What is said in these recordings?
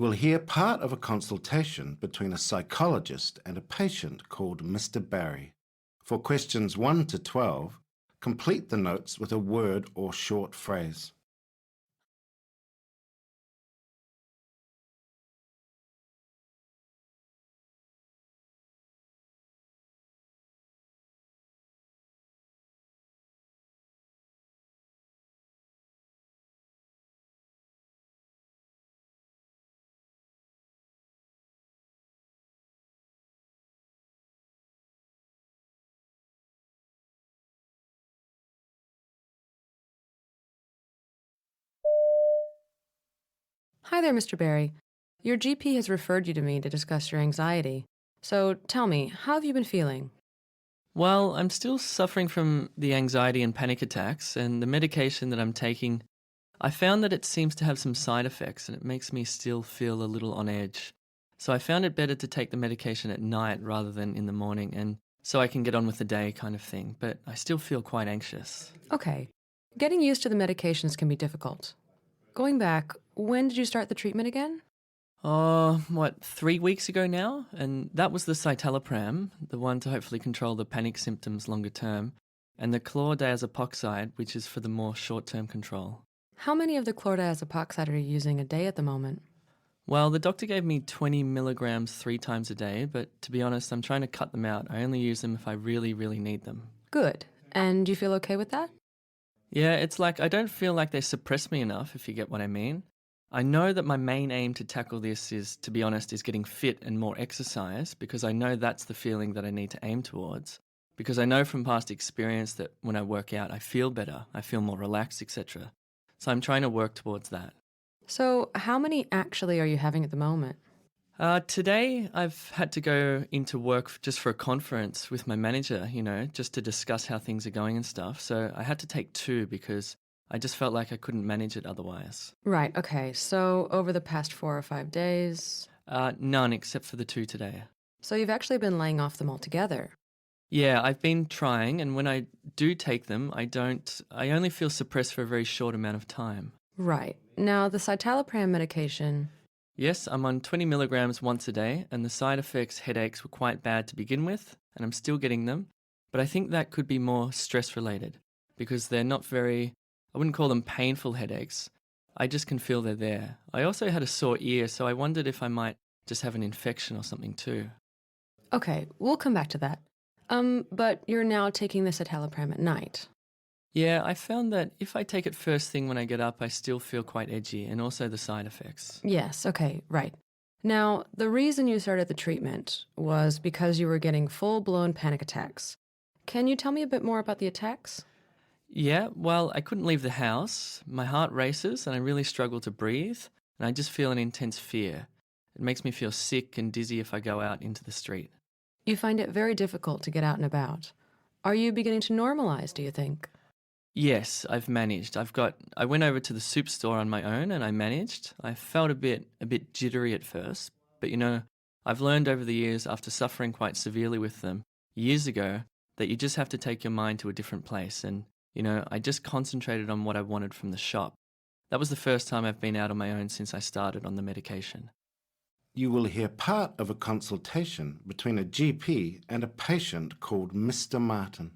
You will hear part of a consultation between a psychologist and a patient called Mr. Barry. For questions 1 to 12, complete the notes with a word or short phrase. Hi there, Mr. Barry. Your GP has referred you to me to discuss your anxiety. So tell me, how have you been feeling? Well, I'm still suffering from the anxiety and panic attacks, and the medication that I'm taking, I found that it seems to have some side effects and it makes me still feel a little on edge. So I found it better to take the medication at night rather than in the morning, and so I can get on with the day kind of thing, but I still feel quite anxious. Okay. Getting used to the medications can be difficult. Going back, when did you start the treatment again? Oh, what, 3 weeks ago now? And that was the citalopram, the one to hopefully control the panic symptoms longer term, and the chlordiazepoxide, which is for the more short-term control. How many of the chlordiazepoxide are you using a day at the moment? Well, the doctor gave me 20 milligrams 3 times a day, but to be honest, I'm trying to cut them out. I only use them if I really, really need them. Good. And do you feel okay with that? Yeah, it's like I don't feel like they suppress me enough, if you get what I mean. I know that my main aim to tackle this is, to be honest, is getting fit and more exercise, because I know that's the feeling that I need to aim towards. Because I know from past experience that when I work out, I feel better, I feel more relaxed, etc. So I'm trying to work towards that. So, how many actually are you having at the moment? Today, I've had to go into work just for a conference with my manager, just to discuss how things are going and stuff. So I had to take 2 because I just felt like I couldn't manage it otherwise. Right, okay. So, over the past 4 or 5 days. None except for the 2 today. So, you've actually been laying off them altogether. Yeah, I've been trying, and when I do take them, I only feel suppressed for a very short amount of time. Right. Now, the citalopram medication. Yes, I'm on 20 milligrams once a day, and the side effects, headaches, were quite bad to begin with, and I'm still getting them. But I think that could be more stress related, because they're not very, I wouldn't call them painful headaches. I just can feel they're there. I also had a sore ear, so I wondered if I might just have an infection or something too. Okay, we'll come back to that. But you're now taking the citalopram at night. Yeah, I found that if I take it first thing when I get up, I still feel quite edgy, and also the side effects. Yes, okay, right. Now, the reason you started the treatment was because you were getting full-blown panic attacks. Can you tell me a bit more about the attacks? Yeah, well, I couldn't leave the house. My heart races and I really struggle to breathe, and I just feel an intense fear. It makes me feel sick and dizzy if I go out into the street. You find it very difficult to get out and about. Are you beginning to normalize, do you think? Yes, I've managed. I went over to the soup store on my own and I managed. I felt a bit jittery at first, but I've learned over the years after suffering quite severely with them years ago that you just have to take your mind to a different place, and I just concentrated on what I wanted from the shop. That was the first time I've been out on my own since I started on the medication. You will hear part of a consultation between a GP and a patient called Mr. Martin.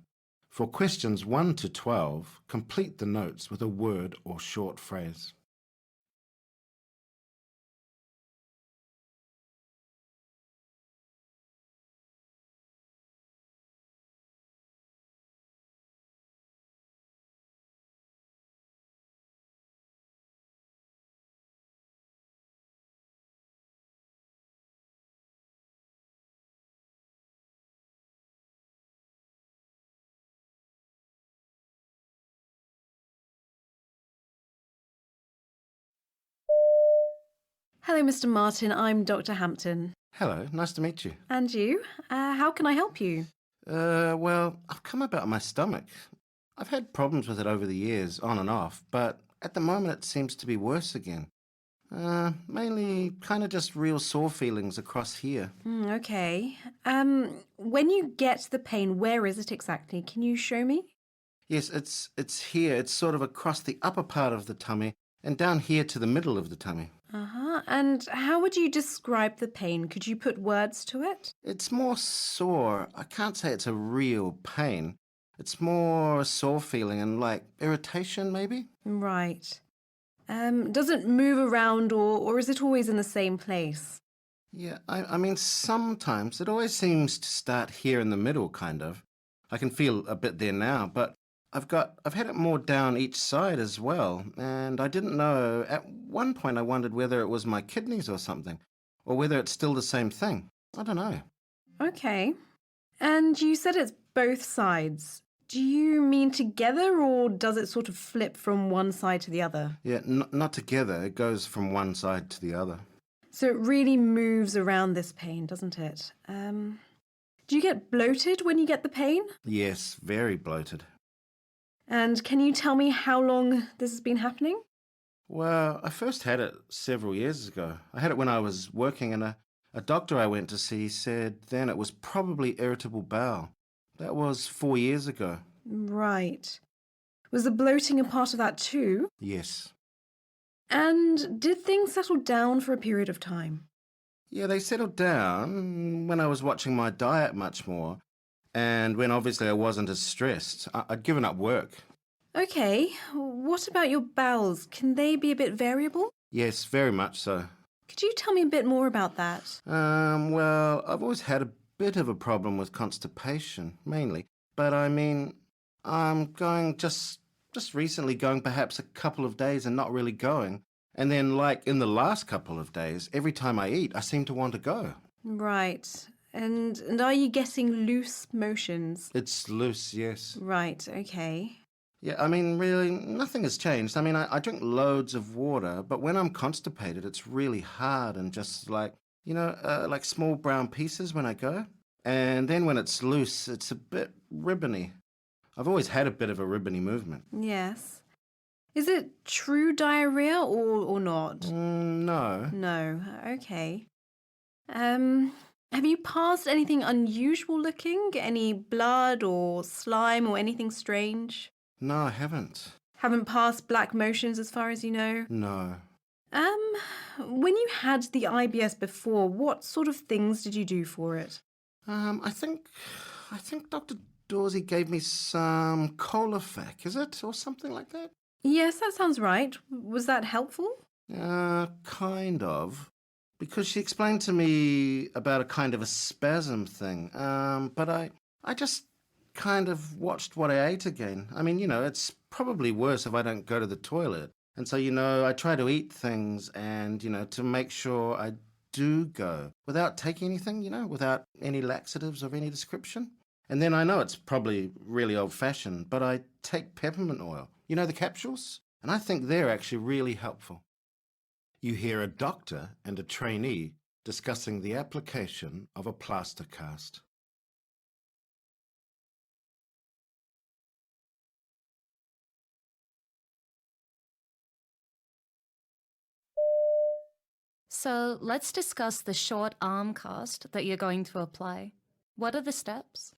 For questions 1 to 12, complete the notes with a word or short phrase. Hello, Mr. Martin. I'm Dr. Hampton. Hello, nice to meet you. And you? How can I help you? Well, I've come about my stomach. I've had problems with it over the years, on and off, but at the moment it seems to be worse again. Mainly kind of just real sore feelings across here. Okay. When you get the pain, where is it exactly? Can you show me? Yes, it's here. It's sort of across the upper part of the tummy and down here to the middle of the tummy. Uh-huh. And how would you describe the pain? Could you put words to it? It's more sore. I can't say it's a real pain. It's more a sore feeling and like irritation, maybe? Right. Does it move around or is it always in the same place? Yeah, I mean, sometimes it always seems to start here in the middle, kind of. I can feel a bit there now, but I've had it more down each side as well, and I didn't know. At one point, I wondered whether it was my kidneys or something, or whether it's still the same thing. I don't know. Okay. And you said it's both sides. Do you mean together or does it sort of flip from one side to the other? Yeah, not together. It goes from one side to the other. So it really moves around this pain, doesn't it? Do you get bloated when you get the pain? Yes, very bloated. And can you tell me how long this has been happening? Well, I first had it several years ago. I had it when I was working, and a doctor I went to see said then it was probably irritable bowel. That was 4 years ago. Right. Was the bloating a part of that too? Yes. And did things settle down for a period of time? Yeah, they settled down when I was watching my diet much more, and when obviously I wasn't as stressed. I'd given up work. Okay, what about your bowels? Can they be a bit variable? Yes, very much so. Could you tell me a bit more about that? Well, I've always had a bit of a problem with constipation, mainly. But I mean, I'm going just recently going perhaps a couple of days and not really going. And then like in the last couple of days, every time I eat, I seem to want to go. Right. And are you getting loose motions? It's loose, yes. Right, okay. Yeah, I mean, really, nothing has changed. I mean, I drink loads of water, but when I'm constipated, it's really hard and just like, like small brown pieces when I go. And then when it's loose, it's a bit ribbony. I've always had a bit of a ribbony movement. Yes. Is it true diarrhea or not? No. No, okay. Have you passed anything unusual looking? Any blood or slime or anything strange? No, I haven't. Haven't passed black motions as far as you know? No. When you had the IBS before, what sort of things did you do for it? I think Dr. Dorsey gave me some Colofac, is it? Or something like that? Yes, that sounds right. Was that helpful? Kind of. Because she explained to me about a kind of a spasm thing. But I just kind of watched what I ate again. I mean, it's probably worse if I don't go to the toilet. And so, I try to eat things and, to make sure I do go without taking anything, without any laxatives of any description. And then I know it's probably really old-fashioned, but I take peppermint oil. You know the capsules? And I think they're actually really helpful. You hear a doctor and a trainee discussing the application of a plaster cast. So let's discuss the short arm cast that you're going to apply. What are the steps?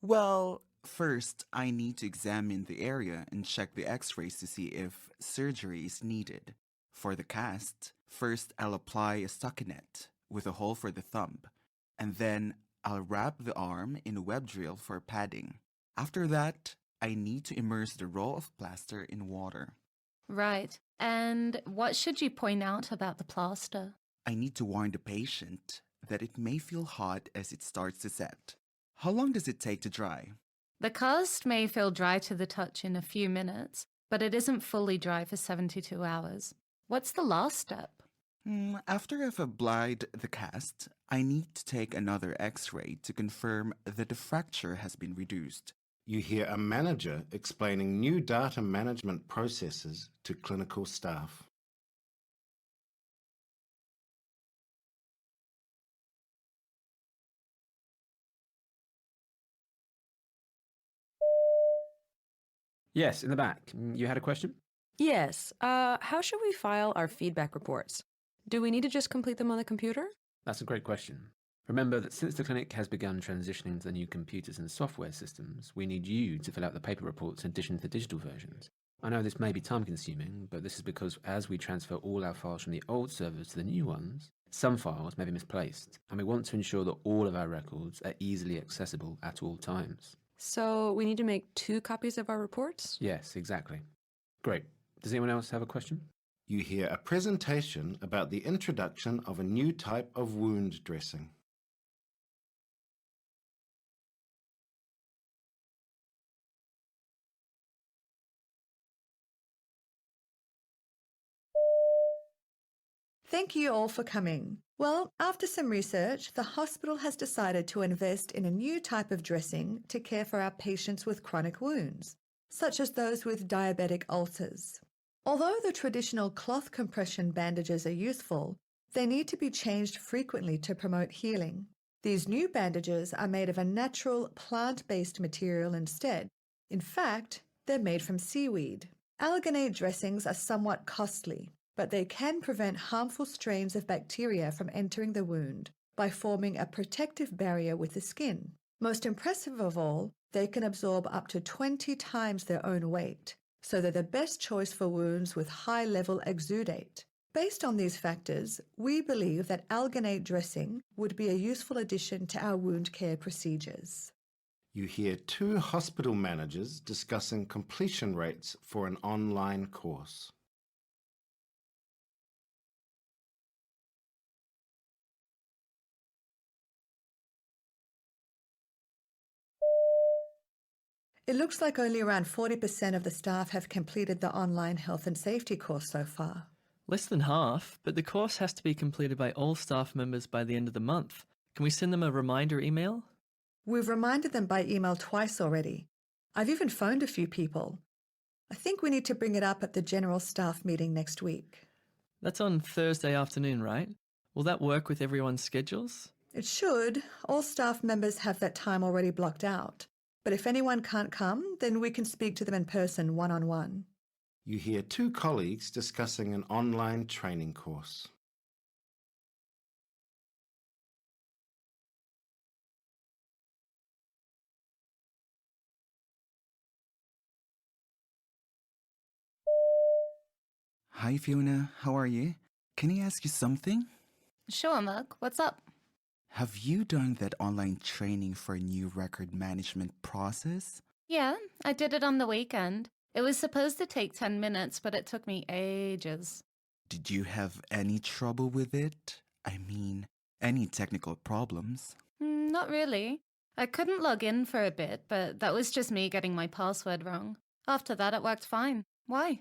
Well, first, I need to examine the area and check the x-rays to see if surgery is needed. For the cast, first I'll apply a stockinette with a hole for the thumb, and then I'll wrap the arm in a web drill for padding. After that, I need to immerse the roll of plaster in water. Right. And what should you point out about the plaster? I need to warn the patient that it may feel hot as it starts to set. How long does it take to dry? The cast may feel dry to the touch in a few minutes, but it isn't fully dry for 72 hours. What's the last step? After I've applied the cast, I need to take another x-ray to confirm that the fracture has been reduced. You hear a manager explaining new data management processes to clinical staff. Yes, in the back. You had a question? Yes. How should we file our feedback reports? Do we need to just complete them on the computer? That's a great question. Remember that since the clinic has begun transitioning to the new computers and software systems, we need you to fill out the paper reports in addition to the digital versions. I know this may be time consuming, but this is because as we transfer all our files from the old servers to the new ones, some files may be misplaced, and we want to ensure that all of our records are easily accessible at all times. So we need to make 2 copies of our reports? Yes, exactly. Great. Does anyone else have a question? You hear a presentation about the introduction of a new type of wound dressing. Thank you all for coming. Well, after some research, the hospital has decided to invest in a new type of dressing to care for our patients with chronic wounds, such as those with diabetic ulcers. Although the traditional cloth compression bandages are useful, they need to be changed frequently to promote healing. These new bandages are made of a natural plant-based material instead. In fact, they're made from seaweed. Alginate dressings are somewhat costly, but they can prevent harmful strains of bacteria from entering the wound by forming a protective barrier with the skin. Most impressive of all, they can absorb up to 20 times their own weight, so they're the best choice for wounds with high-level exudate. Based on these factors, we believe that alginate dressing would be a useful addition to our wound care procedures. You hear 2 hospital managers discussing completion rates for an online course. It looks like only around 40% of the staff have completed the online health and safety course so far. Less than half, but the course has to be completed by all staff members by the end of the month. Can we send them a reminder email? We've reminded them by email twice already. I've even phoned a few people. I think we need to bring it up at the general staff meeting next week. That's on Thursday afternoon, right? Will that work with everyone's schedules? It should. All staff members have that time already blocked out. But if anyone can't come, then we can speak to them in person one-on-one. You hear 2 colleagues discussing an online training course. Hi, Fiona. How are you? Can I ask you something? Sure, Mug. What's up? Have you done that online training for a new record management process? Yeah, I did it on the weekend. It was supposed to take 10 minutes, but it took me ages. Did you have any trouble with it? I mean, any technical problems? Not really. I couldn't log in for a bit, but that was just me getting my password wrong. After that, it worked fine. Why?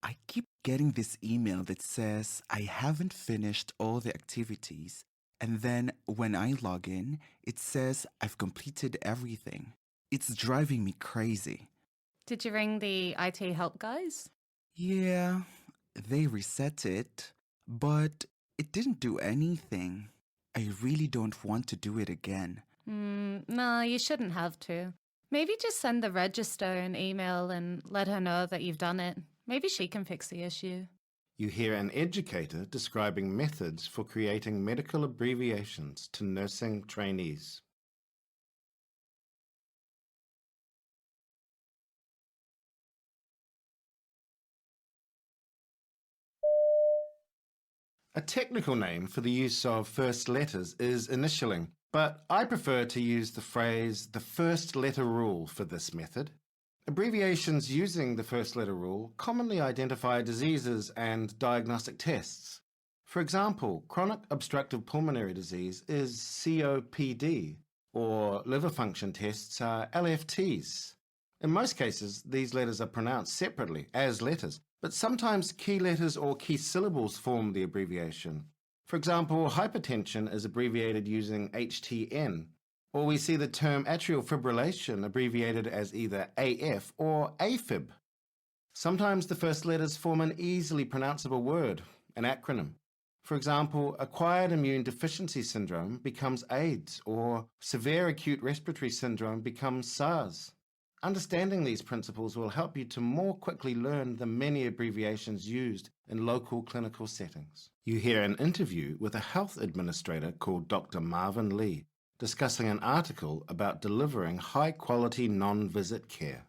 I keep getting this email that says I haven't finished all the activities, and then when I log in, it says I've completed everything. It's driving me crazy. Did you ring the IT help guys? Yeah, they reset it, but it didn't do anything. I really don't want to do it again. No, you shouldn't have to. Maybe just send the register an email and let her know that you've done it. Maybe she can fix the issue. You hear an educator describing methods for creating medical abbreviations to nursing trainees. A technical name for the use of first letters is initialing, but I prefer to use the phrase the first letter rule for this method. Abbreviations using the first letter rule commonly identify diseases and diagnostic tests. For example, chronic obstructive pulmonary disease is COPD, or liver function tests are LFTs. In most cases, these letters are pronounced separately as letters, but sometimes key letters or key syllables form the abbreviation. For example, hypertension is abbreviated using HTN, or we see the term atrial fibrillation abbreviated as either AF or AFib. Sometimes the first letters form an easily pronounceable word, an acronym. For example, acquired immune deficiency syndrome becomes AIDS, or severe acute respiratory syndrome becomes SARS. Understanding these principles will help you to more quickly learn the many abbreviations used in local clinical settings. You hear an interview with a health administrator called Dr. Marvin Lee, discussing an article about delivering high-quality non-visit care.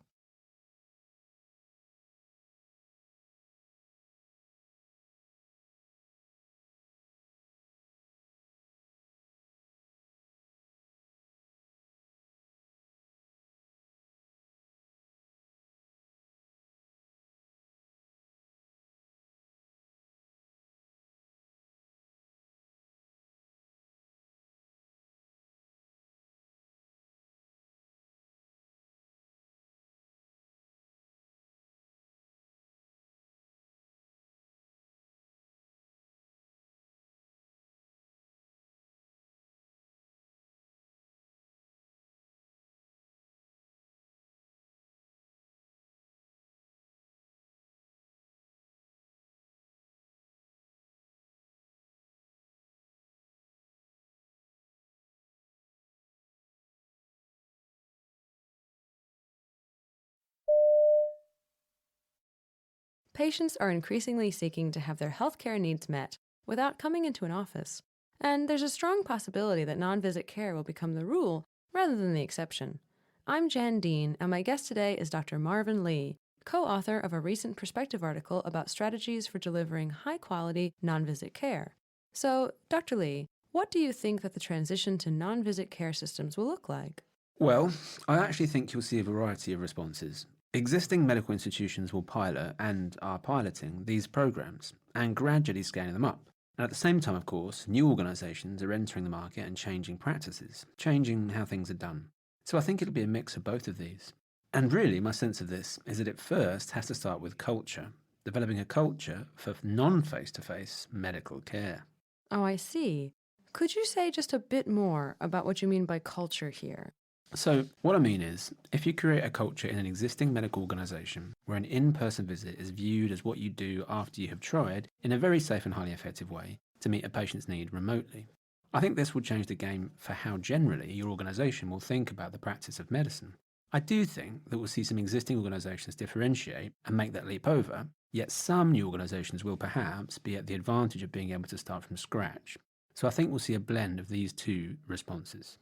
patients are increasingly seeking to have their healthcare needs met without coming into an office, and there's a strong possibility that non-visit care will become the rule rather than the exception. I'm Jan Dean, and my guest today is Dr. Marvin Lee, co-author of a recent Perspective article about strategies for delivering high-quality non-visit care. So, Dr. Lee, what do you think that the transition to non-visit care systems will look like? Well, I actually think you'll see a variety of responses. Existing medical institutions will pilot and are piloting these programs and gradually scaling them up. And at the same time, of course, new organisations are entering the market and changing practices, changing how things are done. So I think it'll be a mix of both of these. And really, my sense of this is that it first has to start with culture, developing a culture for non-face-to-face medical care. Oh, I see. Could you say just a bit more about what you mean by culture here? So what I mean is, if you create a culture in an existing medical organisation where an in-person visit is viewed as what you do after you have tried, in a very safe and highly effective way, to meet a patient's need remotely, I think this will change the game for how generally your organisation will think about the practice of medicine. I do think that we'll see some existing organisations differentiate and make that leap over, yet some new organisations will perhaps be at the advantage of being able to start from scratch. So I think we'll see a blend of these two responses.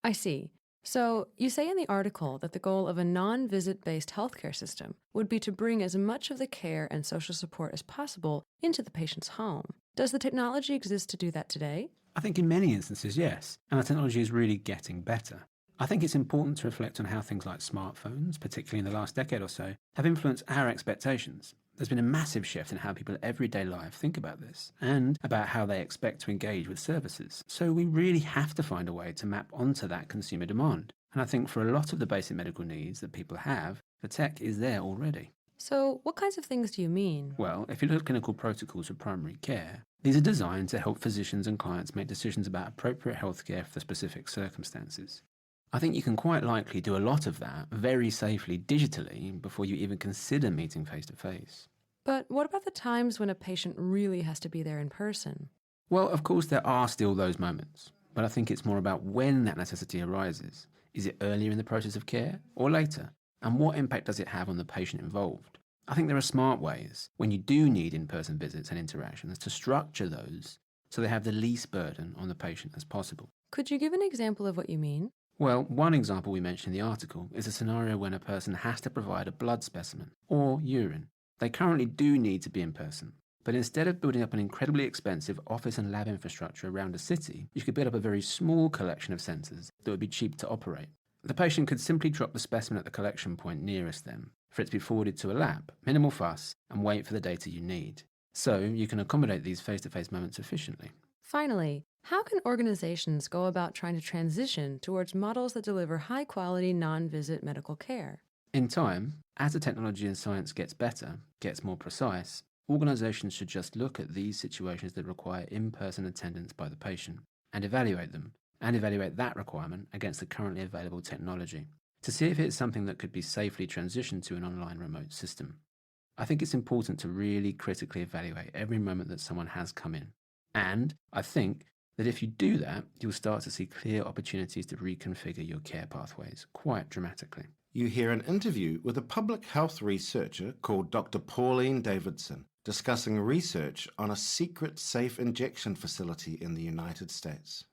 I see. So, you say in the article that the goal of a non-visit based healthcare system would be to bring as much of the care and social support as possible into the patient's home. Does the technology exist to do that today? I think in many instances, yes, and the technology is really getting better. I think it's important to reflect on how things like smartphones, particularly in the last decade or so, have influenced our expectations. There's been a massive shift in how people in everyday life think about this and about how they expect to engage with services. So we really have to find a way to map onto that consumer demand. And I think for a lot of the basic medical needs that people have, the tech is there already. So, what kinds of things do you mean? Well, if you look at clinical protocols for primary care, these are designed to help physicians and clients make decisions about appropriate healthcare for specific circumstances. I think you can quite likely do a lot of that very safely digitally before you even consider meeting face-to-face. But what about the times when a patient really has to be there in person? Well, of course, there are still those moments, but I think it's more about when that necessity arises. Is it earlier in the process of care or later? And what impact does it have on the patient involved? I think there are smart ways, when you do need in-person visits and interactions, to structure those so they have the least burden on the patient as possible. Could you give an example of what you mean? Well, one example we mentioned in the article is a scenario when a person has to provide a blood specimen or urine. They currently do need to be in person, but instead of building up an incredibly expensive office and lab infrastructure around a city, you could build up a very small collection of centres that would be cheap to operate. The patient could simply drop the specimen at the collection point nearest them, for it to be forwarded to a lab, minimal fuss, and wait for the data you need. So you can accommodate these face-to-face moments efficiently. Finally, how can organizations go about trying to transition towards models that deliver high-quality non-visit medical care? In time, as the technology and science gets better, gets more precise, organisations should just look at these situations that require in-person attendance by the patient and evaluate them, and evaluate that requirement against the currently available technology to see if it's something that could be safely transitioned to an online remote system. I think it's important to really critically evaluate every moment that someone has come in. And I think that if you do that, you'll start to see clear opportunities to reconfigure your care pathways quite dramatically. You hear an interview with a public health researcher called Dr. Pauline Davidson discussing research on a secret safe injection facility in the United States.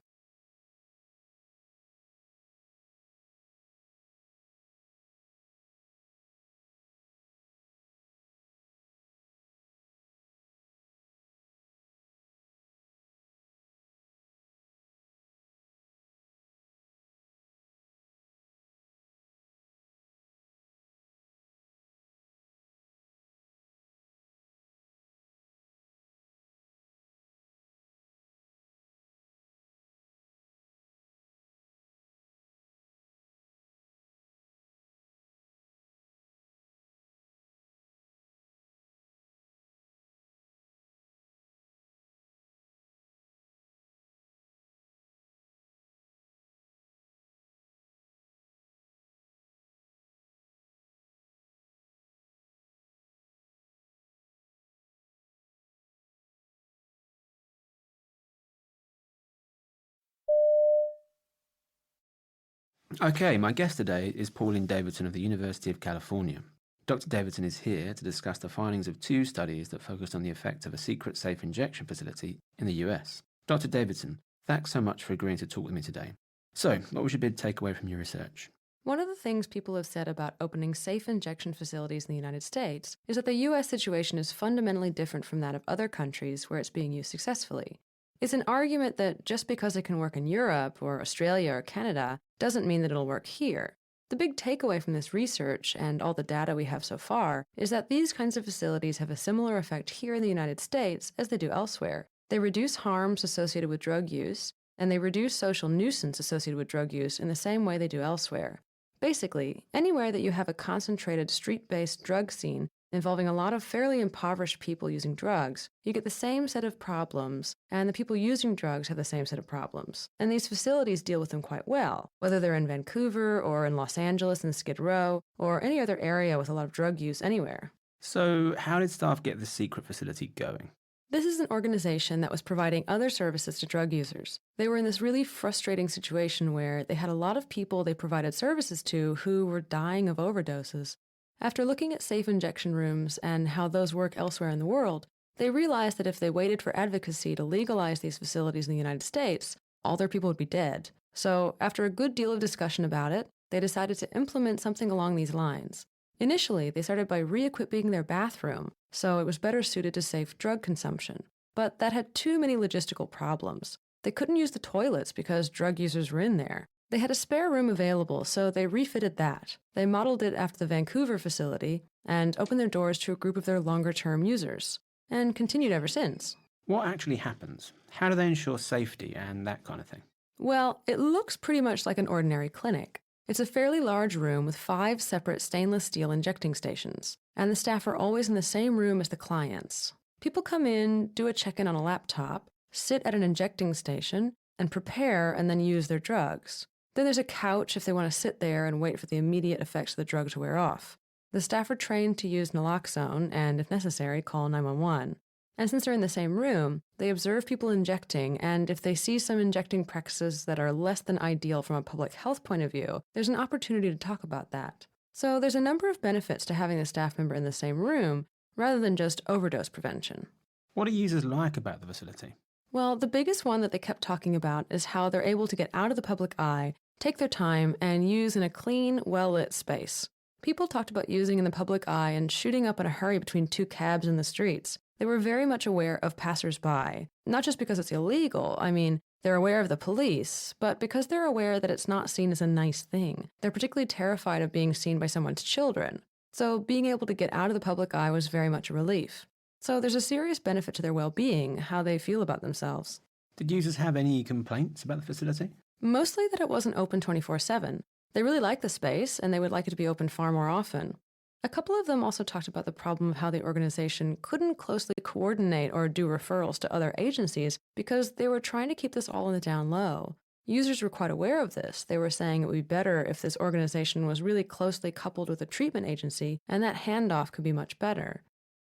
Okay, my guest today is Pauline Davidson of the University of California. Dr. Davidson is here to discuss the findings of 2 studies that focused on the effect of a secret safe injection facility in the US. Dr. Davidson, thanks so much for agreeing to talk with me today. So, what was your big takeaway from your research? One of the things people have said about opening safe injection facilities in the United States is that the US situation is fundamentally different from that of other countries where it's being used successfully. It's an argument that just because it can work in Europe or Australia or Canada doesn't mean that it'll work here. The big takeaway from this research and all the data we have so far is that these kinds of facilities have a similar effect here in the United States as they do elsewhere. They reduce harms associated with drug use, and they reduce social nuisance associated with drug use in the same way they do elsewhere. Basically, anywhere that you have a concentrated street-based drug scene involving a lot of fairly impoverished people using drugs, you get the same set of problems, and the people using drugs have the same set of problems. And these facilities deal with them quite well, whether they're in Vancouver or in Los Angeles and Skid Row, or any other area with a lot of drug use anywhere. So, how did staff get this secret facility going? This is an organization that was providing other services to drug users. They were in this really frustrating situation where they had a lot of people they provided services to who were dying of overdoses. After looking at safe injection rooms and how those work elsewhere in the world, they realized that if they waited for advocacy to legalize these facilities in the United States, all their people would be dead. So, after a good deal of discussion about it, they decided to implement something along these lines. Initially, they started by re-equipping their bathroom, so it was better suited to safe drug consumption. But that had too many logistical problems. They couldn't use the toilets because drug users were in there. They had a spare room available, so they refitted that. They modeled it after the Vancouver facility and opened their doors to a group of their longer-term users, and continued ever since. What actually happens? How do they ensure safety and that kind of thing? Well, it looks pretty much like an ordinary clinic. It's a fairly large room with 5 separate stainless steel injecting stations, and the staff are always in the same room as the clients. People come in, do a check-in on a laptop, sit at an injecting station, and prepare and then use their drugs. Then there's a couch if they want to sit there and wait for the immediate effects of the drug to wear off. The staff are trained to use naloxone and, if necessary, call 911. And since they're in the same room, they observe people injecting, and if they see some injecting practices that are less than ideal from a public health point of view, there's an opportunity to talk about that. So there's a number of benefits to having the staff member in the same room, rather than just overdose prevention. What do users like about the facility? Well, the biggest one that they kept talking about is how they're able to get out of the public eye, take their time, and use in a clean, well-lit space. People talked about using in the public eye and shooting up in a hurry between 2 cabs in the streets. They were very much aware of passers-by, not just because it's illegal. I mean, they're aware of the police, but because they're aware that it's not seen as a nice thing. They're particularly terrified of being seen by someone's children. So being able to get out of the public eye was very much a relief. So there's a serious benefit to their well-being, how they feel about themselves. Did users have any complaints about the facility? Mostly that it wasn't open 24/7. They really liked the space, and they would like it to be open far more often. A couple of them also talked about the problem of how the organization couldn't closely coordinate or do referrals to other agencies because they were trying to keep this all in the down low. Users were quite aware of this. They were saying it would be better if this organization was really closely coupled with a treatment agency, and that handoff could be much better.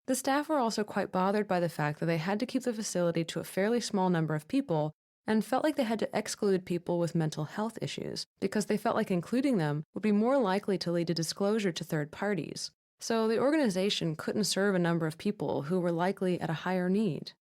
The staff were also quite bothered by the fact that they had to keep the facility to a fairly small number of people and felt like they had to exclude people with mental health issues because they felt like including them would be more likely to lead to disclosure to third parties. So the organization couldn't serve a number of people who were likely at a higher need.